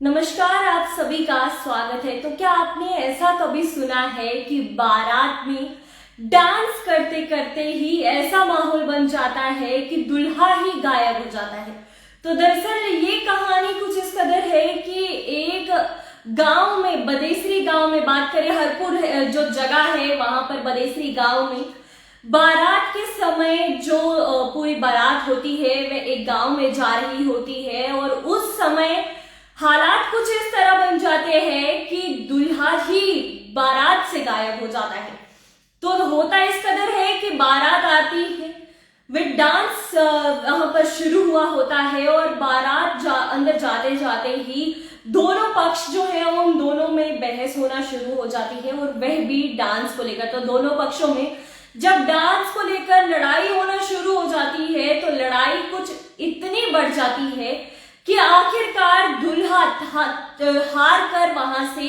नमस्कार, आप सभी का स्वागत है। तो क्या आपने ऐसा कभी सुना है कि बारात में डांस करते करते ही ऐसा माहौल बन जाता है कि दूल्हा ही गायब हो जाता है। तो दरअसल ये कहानी कुछ इस कदर है कि एक गांव में, बदेसरी गांव में बात करें, हरपुर जो जगह है वहां पर बदेसरी गांव में बारात के समय जो पूरी बारात होती है वह एक गांव में जा रही होती है और उस समय हालात कुछ इस तरह बन जाते हैं कि दूल्हा ही बारात से गायब हो जाता है। तो होता इस कदर है कि बारात आती है, विद डांस वहां पर शुरू हुआ होता है और बारात अंदर जाते जाते ही दोनों पक्ष जो है उन दोनों में बहस होना शुरू हो जाती है और वह भी डांस को लेकर। तो दोनों पक्षों में जब डांस को लेकर लड़ाई होना शुरू हो जाती है तो लड़ाई कुछ इतनी बढ़ जाती है कि आखिरकार दूल्हा हार कर वहां से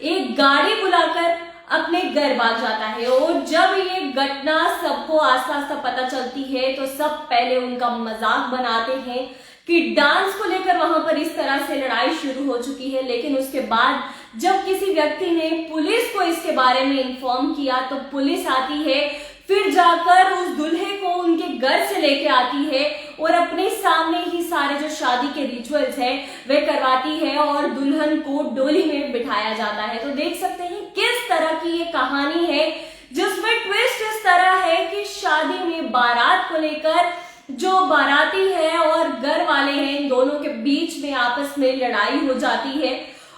एक गाड़ी बुलाकर अपने घर भाग जाता है। और जब ये घटना सबको आस्ता आस्ता पता चलती है तो सब पहले उनका मजाक बनाते हैं कि डांस को लेकर वहां पर इस तरह से लड़ाई शुरू हो चुकी है। लेकिन उसके बाद जब किसी व्यक्ति ने पुलिस को इसके बारे में इन्फॉर्म किया तो पुलिस आती है, फिर जाकर उस दूल्हे को उनके घर से लेके आती है और अपने सामने ही सारे जो शादी के रिचुअल्स है वे करवाती है और दुल्हन को डोली में बिठाया जाता है। तो देख सकते हैं किस तरह की ये कहानी है जिसमें ट्विस्ट इस तरह है कि शादी में बारात को लेकर जो बाराती है और घर वाले हैं, इन दोनों के बीच में आपस में लड़ाई हो जाती है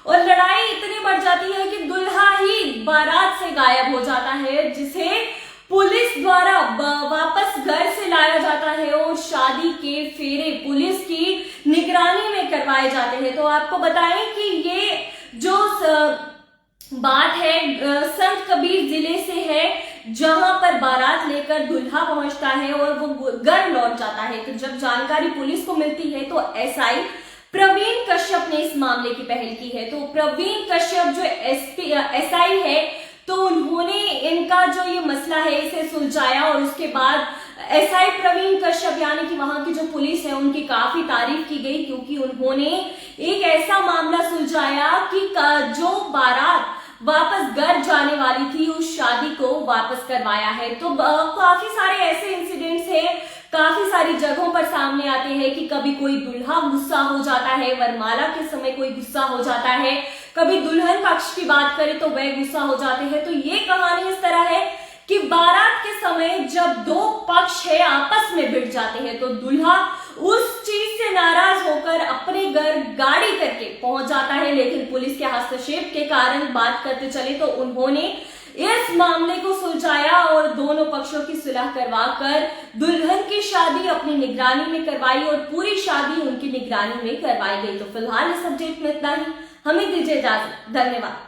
और लड़ाई इतनी बढ़ जाती है कि दूल्हा ही बारात से गायब हो जाता है, जिसे पुलिस द्वारा वापस घर से लाया जाता है और शादी के फेरे पुलिस की निगरानी में करवाए जाते हैं। तो आपको बताएं कि ये जो बात है संत कबीर जिले से है, जहां पर बारात लेकर दूल्हा पहुंचता है और वो घर लौट जाता है। तो जब जानकारी पुलिस को मिलती है तो एसआई प्रवीण कश्यप ने इस मामले की पहल की है। तो प्रवीण कश्यप जो एसआई है तो उन्होंने इनका जो ये मसला है इसे सुलझाया और उसके बाद एसआई प्रवीण कश्यप यानी कि वहां की जो पुलिस है उनकी काफी तारीफ की गई, क्योंकि उन्होंने एक ऐसा मामला सुलझाया कि जो बारात वापस घर जाने वाली थी उस शादी को वापस करवाया है। तो काफी सारे ऐसे इंसिडेंट्स हैं, काफी सारी जगहों पर सामने आते हैं कि कभी कोई दूल्हा गुस्सा हो जाता है, वरमाला के समय कोई गुस्सा हो जाता है, कभी दुल्हन पक्ष की बात करें तो वह गुस्सा हो जाते हैं। तो ये कहानी इस तरह है कि बारात के समय जब दो पक्ष है आपस में भिड़ जाते हैं तो दूल्हा उस चीज से नाराज होकर अपने घर गाड़ी करके पहुंच जाता है। लेकिन पुलिस के हस्तक्षेप के कारण बात करते चले तो उन्होंने इस मामले को सुलझाया और दोनों पक्षों की सुलह करवाकर दुल्हन की शादी अपनी निगरानी में करवाई और पूरी शादी उनकी निगरानी में करवाई गई। तो फिलहाल इस अपडेट में इतना ही, हमें दीजिए इजाजत। धन्यवाद।